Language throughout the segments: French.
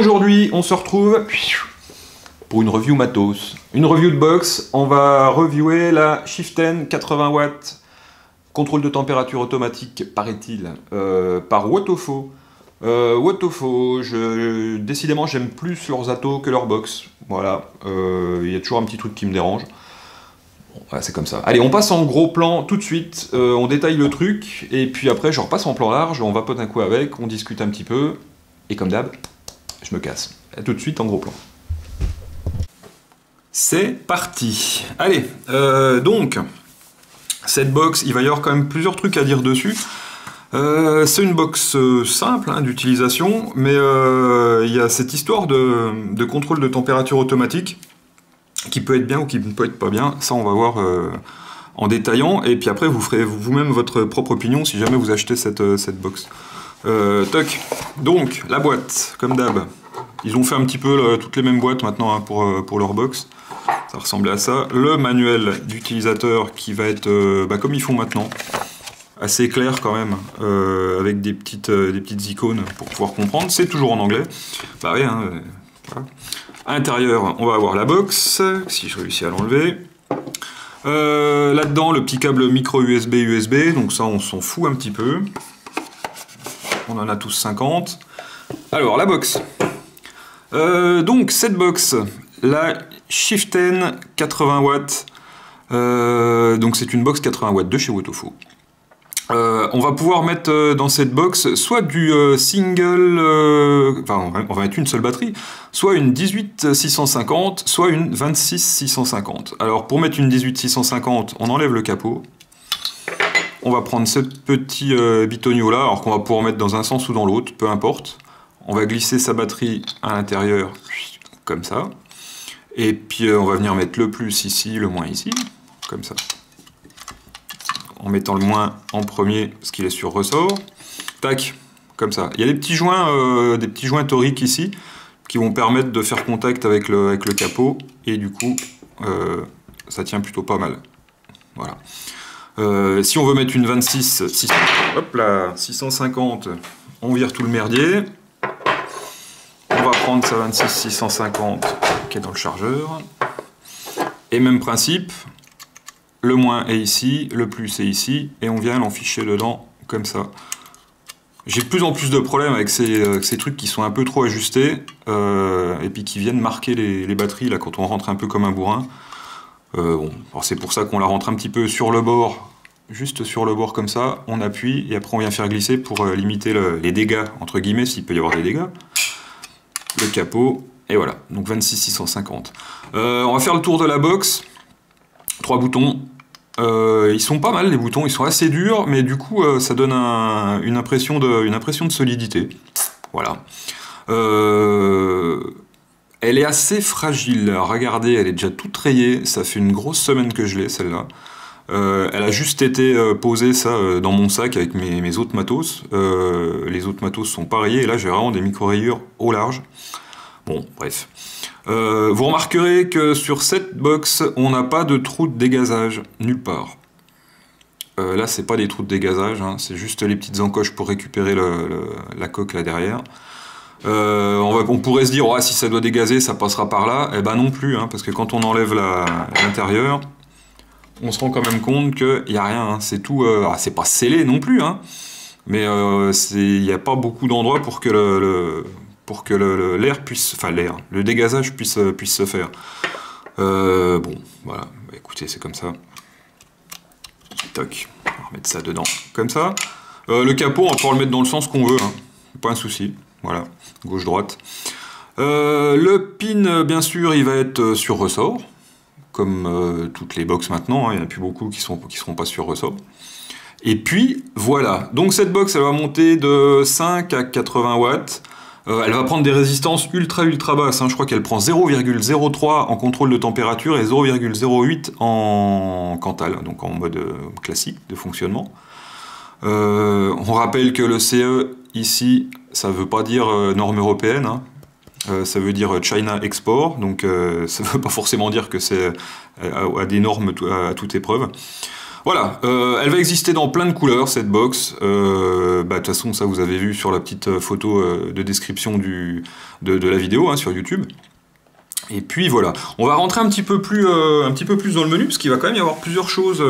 Aujourd'hui, on se retrouve pour une review matos. Une review de box, on va reviewer la Chieftain 80 watts, contrôle de température automatique, paraît-il, par Wotofo. Wotofo, décidément j'aime plus leurs atos que leurs box. Voilà, il y a toujours un petit truc qui me dérange. Bon, voilà, c'est comme ça. Allez, on passe en gros plan tout de suite, on détaille le truc, et puis après je repasse en plan large, on vapote un coup avec, on discute un petit peu, et comme d'hab, je me casse. A tout de suite en gros plan. C'est parti. Allez, donc, cette box, il va y avoir quand même plusieurs trucs à dire dessus. C'est une box simple hein, d'utilisation, mais il y a cette histoire de contrôle de température automatique qui peut être bien ou qui ne peut être pas bien. Ça, on va voir en détaillant, et puis après, vous ferez vous-même votre propre opinion si jamais vous achetez cette box. Toc. Donc, la boîte, comme d'hab. Ils ont fait un petit peu toutes les mêmes boîtes maintenant hein, pour leur box. Ça ressemblait à ça. Le manuel d'utilisateur qui va être comme ils font maintenant. Assez clair quand même, avec des petites icônes pour pouvoir comprendre. C'est toujours en anglais. Bah oui, hein, voilà. À l'intérieur, on va avoir la box, si je réussis à l'enlever. Là-dedans, le petit câble micro USB, donc ça on s'en fout un petit peu. On en a tous 50. Alors, la box. Donc, cette box, la Chieftain 80 watts. Donc, c'est une box 80 watts de chez Wotofo. On va pouvoir mettre dans cette box soit du single, enfin on va mettre une seule batterie, soit une 18650, soit une 26650. Alors pour mettre une 18650, on enlève le capot. On va prendre ce petit bitonio là, alors qu'on va pouvoir mettre dans un sens ou dans l'autre, peu importe. On va glisser sa batterie à l'intérieur, comme ça. Et puis on va venir mettre le plus ici, le moins ici, comme ça. En mettant le moins en premier, parce qu'il est sur ressort. Tac, comme ça. Il y a des petits joints toriques ici, qui vont permettre de faire contact avec le capot, et du coup, ça tient plutôt pas mal. Voilà. Si on veut mettre une 650, on vire tout le merdier. On va prendre sa 26650 qui est dans le chargeur. Et même principe. Le moins est ici, le plus est ici, et on vient l'enficher dedans, comme ça. J'ai de plus en plus de problèmes avec ces trucs qui sont un peu trop ajustés, et puis qui viennent marquer les batteries, là, quand on rentre un peu comme un bourrin. Bon, c'est pour ça qu'on la rentre un petit peu sur le bord, juste sur le bord comme ça, on appuie, et après on vient faire glisser pour limiter les dégâts, entre guillemets, s'il peut y avoir des dégâts. Le capot, et voilà, donc 26650. On va faire le tour de la box. 3 boutons, ils sont pas mal les boutons, ils sont assez durs, mais du coup ça donne une impression de solidité. Voilà. Elle est assez fragile, regardez, elle est déjà toute rayée, ça fait une grosse semaine que je l'ai celle-là. Elle a juste été posée ça dans mon sac avec mes autres matos. Les autres matos sont pas rayés, et là j'ai vraiment des micro-rayures au large. Bon, bref. Vous remarquerez que sur cette box, on n'a pas de trou de dégazage, nulle part. Là, c'est pas des trous de dégazage, hein, c'est juste les petites encoches pour récupérer la coque là derrière. On pourrait se dire, oh, si ça doit dégazer, ça passera par là. Eh ben non plus, hein, parce que quand on enlève l'intérieur, on se rend quand même compte qu'il n'y a rien. Hein, c'est tout. C'est pas scellé non plus, hein, mais il n'y a pas beaucoup d'endroits pour que l'air puisse, enfin le dégazage puisse se faire. Bon, voilà, bah, écoutez, c'est comme ça. Toc, on va remettre ça dedans, comme ça. Le capot, on va pouvoir le mettre dans le sens qu'on veut, hein. Pas un souci. Voilà, gauche-droite. Le pin, bien sûr, il va être sur ressort, comme toutes les box maintenant, hein. Il n'y en a plus beaucoup qui seront pas sur ressort. Et puis, voilà. Donc cette box, elle va monter de 5 à 80 watts. Elle va prendre des résistances ultra basses, hein. Je crois qu'elle prend 0,03 en contrôle de température et 0,08 en Cantal, donc en mode classique de fonctionnement. On rappelle que le CE ici, ça ne veut pas dire norme européenne, hein. Ça veut dire China Export, donc ça ne veut pas forcément dire que c'est à des normes à toute épreuve. Voilà, elle va exister dans plein de couleurs cette box. De toute façon, ça vous avez vu sur la petite photo de description de la vidéo hein, sur YouTube. Et puis voilà, on va rentrer un petit peu plus dans le menu, parce qu'il va quand même y avoir plusieurs choses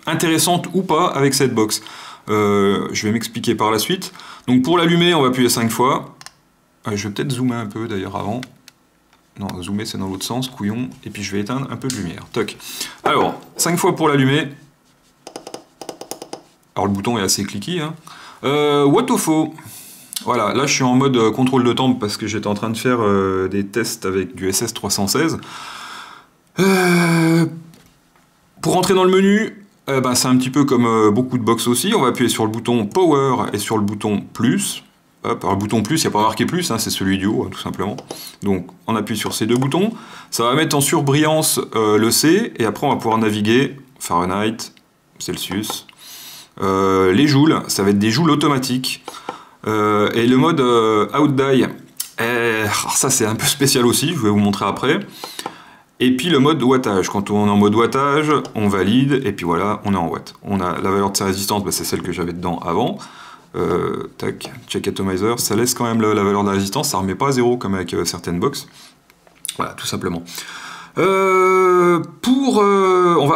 intéressantes ou pas avec cette box. Je vais m'expliquer par la suite. Donc pour l'allumer, on va appuyer 5 fois. Je vais peut-être zoomer un peu d'ailleurs avant. Non, zoomer c'est dans l'autre sens, couillon. Et puis je vais éteindre un peu de lumière. Toc. Alors, 5 fois pour l'allumer. Alors le bouton est assez cliquy. Hein. What au faux. Voilà, là je suis en mode contrôle de temp parce que j'étais en train de faire des tests avec du SS316. Pour rentrer dans le menu, c'est un petit peu comme beaucoup de box aussi. On va appuyer sur le bouton Power et sur le bouton Plus. Hop, alors le bouton Plus, il n'y a pas marqué Plus, hein, c'est celui du haut, hein, tout simplement. Donc on appuie sur ces deux boutons. Ça va mettre en surbrillance le C, et après on va pouvoir naviguer Fahrenheit, Celsius. Les joules, ça va être des joules automatiques. Et le mode Out-Die, ça c'est un peu spécial aussi, je vais vous montrer après. Et puis le mode wattage, quand on est en mode wattage, on valide, et puis voilà, on est en watt. On a la valeur de sa résistance, c'est celle que j'avais dedans avant. Tac, check atomizer, ça laisse quand même la valeur de la résistance, ça remet pas à zéro comme avec certaines box. Voilà, tout simplement. On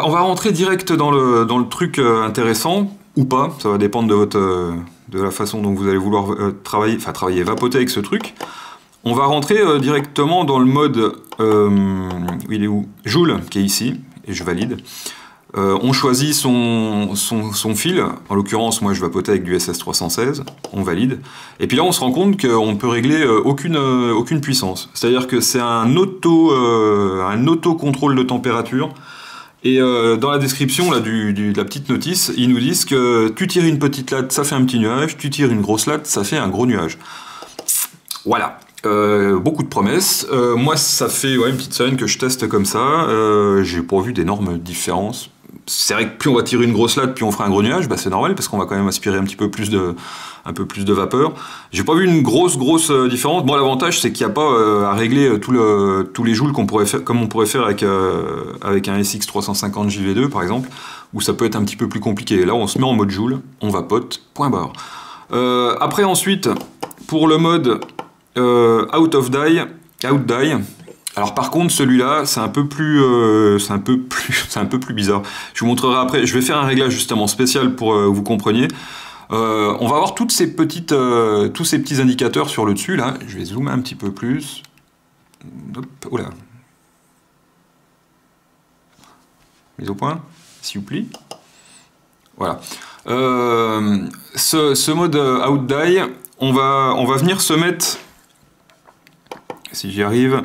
va rentrer direct dans le truc intéressant, ou pas, ça va dépendre de la façon dont vous allez vouloir travailler, vapoter avec ce truc. On va rentrer directement dans le mode, il est où? Joule, qui est ici, et je valide. On choisit son fil, en l'occurrence moi je vapotais avec du SS316, on valide. Et puis là on se rend compte qu'on ne peut régler aucune puissance. C'est-à-dire que c'est un auto-contrôle de température. Et dans la description là, de la petite notice, ils nous disent que tu tires une petite latte, ça fait un petit nuage, tu tires une grosse latte, ça fait un gros nuage. Voilà, beaucoup de promesses. Moi, ça fait une petite semaine que je teste comme ça, j'ai pas vu d'énormes différences. C'est vrai que plus on va tirer une grosse latte, plus on fera un gros nuage, c'est normal, parce qu'on va quand même aspirer un peu plus de vapeur. J'ai pas vu une grosse différence. Bon, l'avantage, c'est qu'il n'y a pas à régler tous les joules qu'on pourrait faire, comme on pourrait faire avec un SX350 JV2, par exemple, où ça peut être un petit peu plus compliqué. Là, on se met en mode joule, on vapote, point barre. Après, ensuite, pour le mode Out-Die, alors par contre celui-là c'est un peu plus bizarre. Je vous montrerai après. Je vais faire un réglage justement spécial pour que vous compreniez. On va avoir tous ces petits indicateurs sur le dessus là. Je vais zoomer un petit peu plus. Hop, oula. Mise au point, s'il vous plaît. Voilà. Ce mode Out-Die, on va venir se mettre, si j'y arrive.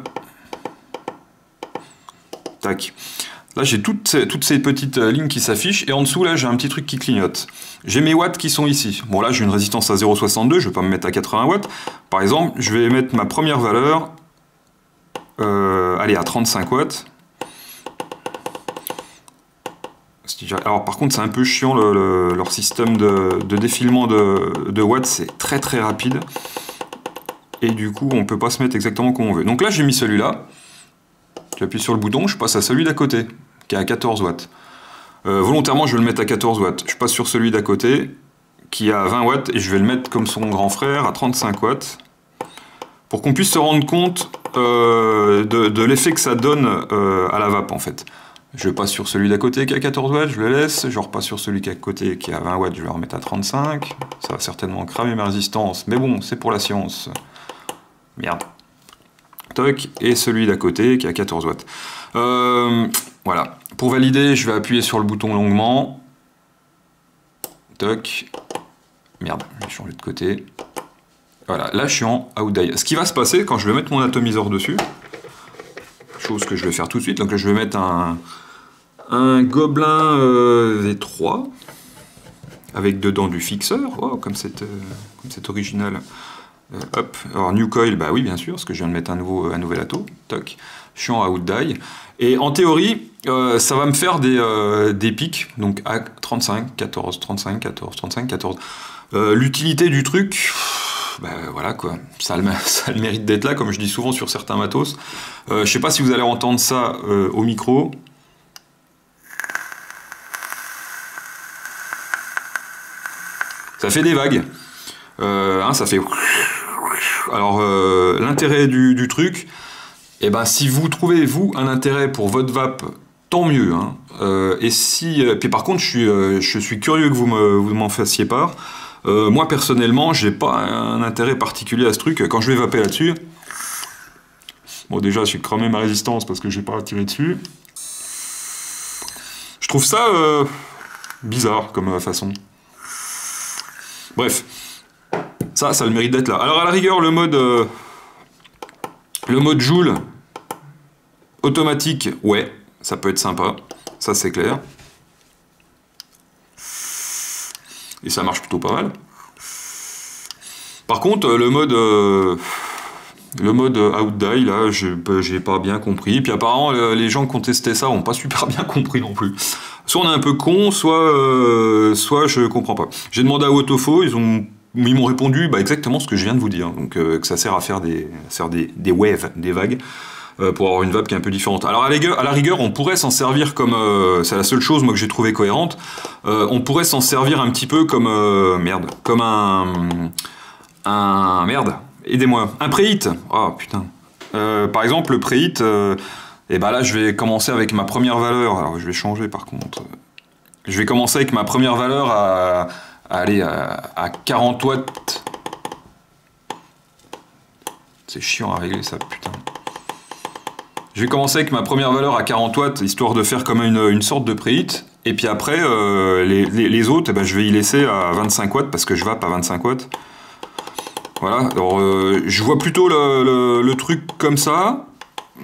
Tac. Là j'ai toutes ces petites lignes qui s'affichent, et en dessous là j'ai un petit truc qui clignote. J'ai mes watts qui sont ici. Bon là j'ai une résistance à 0,62, je vais pas me mettre à 80 watts. Par exemple, je vais mettre ma première valeur, allez, à 35 watts. Alors par contre c'est un peu chiant leur système de défilement de watts, c'est très rapide. Et du coup on peut pas se mettre exactement comme on veut. Donc là j'ai mis celui-là. J'appuie sur le bouton, je passe à celui d'à côté, qui est à 14 watts. Volontairement, je vais le mettre à 14 watts. Je passe sur celui d'à côté, qui est à 20 watts, et je vais le mettre comme son grand frère, à 35 watts, pour qu'on puisse se rendre compte de l'effet que ça donne à la vape, en fait. Je passe sur celui d'à côté qui est à 14 watts, je le laisse, je repasse sur celui qui est à côté qui est à 20 watts, je vais le remettre à 35. Ça va certainement cramer ma résistance, mais bon, c'est pour la science. Merde. Toc, et celui d'à côté qui est à 14 watts. Voilà. Pour valider, je vais appuyer sur le bouton longuement. Toc. Merde, je vais changer de côté. Voilà, là je suis en Out-Die. Ce qui va se passer quand je vais mettre mon atomiseur dessus, chose que je vais faire tout de suite, donc là je vais mettre un gobelin V3 avec dedans du fixeur, oh, comme c'est original. Hop, alors new coil, bah oui bien sûr, parce que je viens de mettre un nouvel ato, toc, je suis en Out-Die, et en théorie, ça va me faire des pics, donc à 35, 14, 35, 14, 35, 14. L'utilité du truc, bah voilà quoi, ça a le mérite d'être là, comme je dis souvent sur certains matos. Je sais pas si vous allez entendre ça au micro. Ça fait des vagues. Ça fait... Alors, l'intérêt du truc, eh ben, si vous trouvez, vous, un intérêt pour votre vape, tant mieux. Hein. Et si... puis par contre, je suis curieux que vous m'en fassiez part. Moi, personnellement, j'ai pas un intérêt particulier à ce truc. Quand je vais vaper là-dessus... Bon, déjà, j'ai cramé ma résistance parce que j'ai pas tiré dessus. Je trouve ça bizarre comme façon. Bref. Ça a le mérite d'être là. Alors, à la rigueur, le mode Joule automatique, ouais, ça peut être sympa. Ça, c'est clair. Et ça marche plutôt pas mal. Par contre, le mode Outdie, là, j'ai pas bien compris. Puis apparemment, les gens qui ont testé ça ont pas super bien compris non plus. Soit on est un peu con, soit je comprends pas. J'ai demandé à Autofo, ils m'ont répondu exactement ce que je viens de vous dire. Donc que ça sert à faire des waves, des vagues, pour avoir une vape qui est un peu différente. Alors à la rigueur, on pourrait s'en servir comme... c'est la seule chose moi que j'ai trouvé cohérente. On pourrait s'en servir un petit peu comme... comme aidez-moi. Un préhit. Oh putain. Par exemple, le préhit, et ben là je vais commencer avec ma première valeur. Alors je vais changer par contre. Je vais commencer avec ma première valeur à 40 watts. C'est chiant à régler ça, putain. Je vais commencer avec ma première valeur à 40 watts, histoire de faire comme une sorte de préhit. Et puis après, les autres, je vais y laisser à 25 watts, parce que je vape à 25 watts. Voilà, alors je vois plutôt le truc comme ça.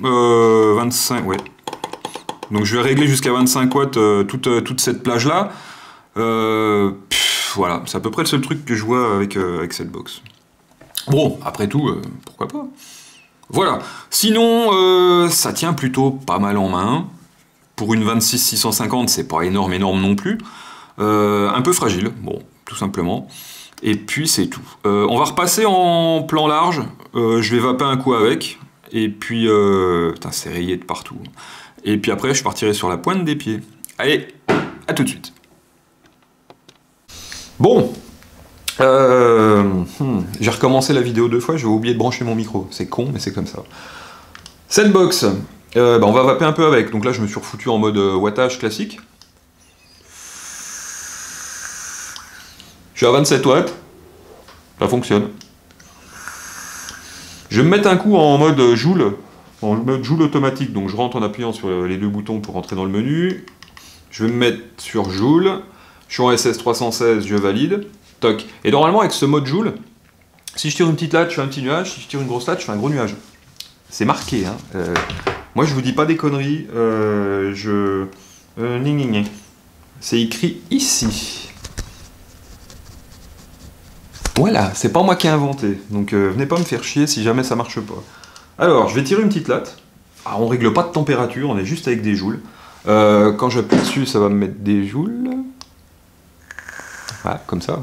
25, ouais. Donc je vais régler jusqu'à 25 watts toute cette plage-là. Voilà, c'est à peu près le seul truc que je vois avec cette box. Bon, après tout, pourquoi pas. Voilà, sinon, ça tient plutôt pas mal en main. Pour une 26-650, c'est pas énorme non plus. Un peu fragile, bon, tout simplement. Et puis c'est tout. On va repasser en plan large. Je vais vaper un coup avec. Et puis, putain, c'est rayé de partout. Et puis après, je partirai sur la pointe des pieds. Allez, à tout de suite. Bon, j'ai recommencé la vidéo 2 fois, j'ai oublié de brancher mon micro. C'est con, mais c'est comme ça. Cette box, on va vaper un peu avec. Donc là, je me suis refoutu en mode wattage classique. Je suis à 27 watts. Ça fonctionne. Je vais me mettre un coup en mode Joule. En mode Joule automatique. Donc je rentre en appuyant sur les deux boutons pour rentrer dans le menu. Je vais me mettre sur Joule. Je suis en SS316, je valide. Toc. Et normalement, avec ce mode Joule, si je tire une petite latte, je fais un petit nuage. Si je tire une grosse latte, je fais un gros nuage. C'est marqué, hein. Moi, je vous dis pas des conneries. C'est écrit ici. Voilà, c'est pas moi qui ai inventé. Donc, venez pas me faire chier si jamais ça marche pas. Alors, je vais tirer une petite latte. Ah, on règle pas de température, on est juste avec des joules. Quand j'appuie dessus, ça va me mettre des joules. Voilà, comme ça. Ouais.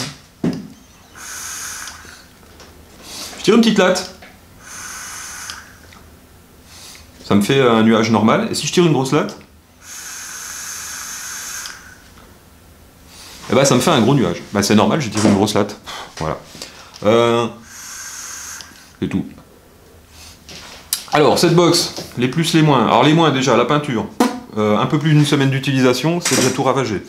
Je tire une petite latte. Ça me fait un nuage normal. Et si je tire une grosse latte, eh ben, ça me fait un gros nuage. Ben, c'est normal, j'ai tiré une grosse latte. Voilà. C'est tout. Alors, cette box, les plus, les moins. Alors, les moins, déjà, la peinture. Un peu plus d'une semaine d'utilisation, c'est déjà tout ravagé.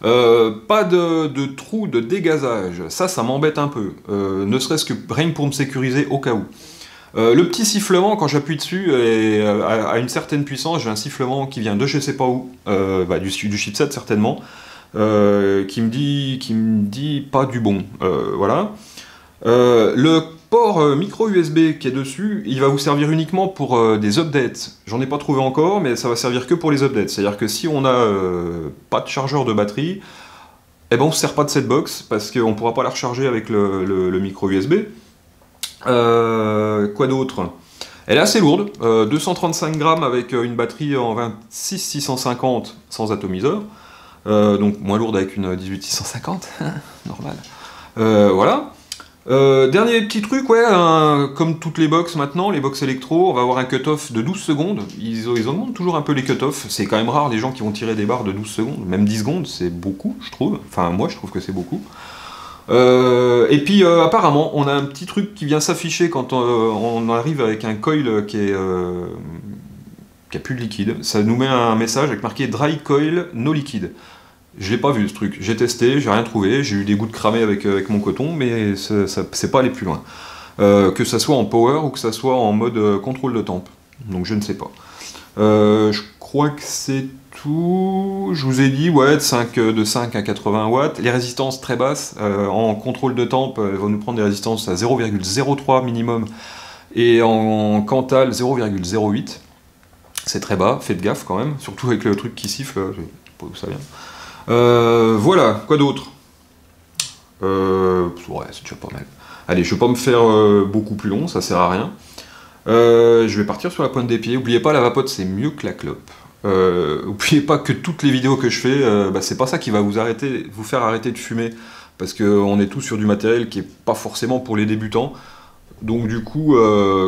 Pas de trou de dégazage. Ça m'embête un peu. Ne serait-ce que rien que pour me sécuriser au cas où. Le petit sifflement, quand j'appuie dessus, à une certaine puissance, j'ai un sifflement qui vient de je sais pas où, du chipset certainement, qui me dit pas du bon. Voilà. Le port micro USB qui est dessus, il va vous servir uniquement pour des updates. J'en ai pas trouvé encore, mais ça va servir que pour les updates. C'est-à-dire que si on n'a pas de chargeur de batterie, eh ben on ne se sert pas de cette box, parce qu'on ne pourra pas la recharger avec le micro USB. Quoi d'autre? Elle est assez lourde, 235 grammes avec une batterie en 26-650 sans atomiseur. Donc moins lourde avec une 18-650, normal. Voilà. Dernier petit truc, ouais, comme toutes les box maintenant, les box électro, on va avoir un cut-off de 12 secondes. Ils augmentent toujours un peu les cut-off. C'est quand même rare les gens qui vont tirer des barres de 12 secondes, même 10 secondes, c'est beaucoup, je trouve. Enfin, moi, je trouve que c'est beaucoup. Et puis apparemment, on a un petit truc qui vient s'afficher quand on arrive avec un coil qui a plus de liquide. Ça nous met un message avec marqué Dry Coil No Liquide. Je l'ai pas vu ce truc. J'ai testé, j'ai rien trouvé. J'ai eu des gouttes cramées avec mon coton, mais c'est pas allé plus loin. Que ça soit en power ou que ça soit en mode contrôle de temp. Donc je ne sais pas. Je crois que c'est tout. Je vous ai dit, ouais, de 5 à 80 watts. Les résistances très basses. En contrôle de temp, elles vont nous prendre des résistances à 0,03 minimum. Et en Cantal, 0,08. C'est très bas, faites gaffe quand même. Surtout avec le truc qui siffle, je sais pas d'où ça vient. Voilà, quoi d'autre ouais, c'est déjà pas mal. Allez, je vais pas me faire beaucoup plus long, ça sert à rien. Je vais partir sur la pointe des pieds. N'oubliez pas, la vapote, c'est mieux que la clope. N'oubliez pas que toutes les vidéos que je fais, c'est pas ça qui va vous faire arrêter de fumer. Parce qu'on est tous sur du matériel qui est pas forcément pour les débutants. Donc du coup,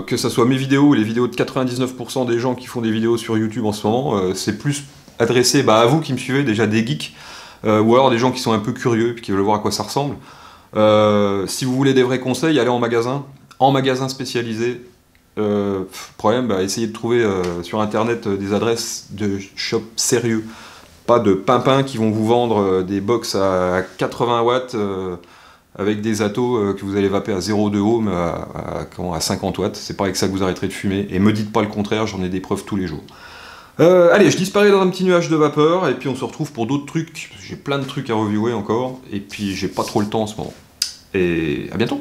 que ça soit mes vidéos ou les vidéos de 99% des gens qui font des vidéos sur YouTube en ce moment, c'est plus adressé à vous qui me suivez, déjà des geeks, ou alors des gens qui sont un peu curieux et qui veulent voir à quoi ça ressemble. Si vous voulez des vrais conseils, allez en magasin spécialisé. Problème, essayez de trouver sur internet des adresses de shops sérieux, pas de pimpins qui vont vous vendre des box à 80 watts avec des atos que vous allez vaper à 0,2 ohm à 50 watts. C'est pas avec ça que vous arrêterez de fumer. Et me dites pas le contraire, j'en ai des preuves tous les jours. Allez, je disparais dans un petit nuage de vapeur et puis on se retrouve pour d'autres trucs. J'ai plein de trucs à reviewer encore et puis j'ai pas trop le temps en ce moment. Et à bientôt!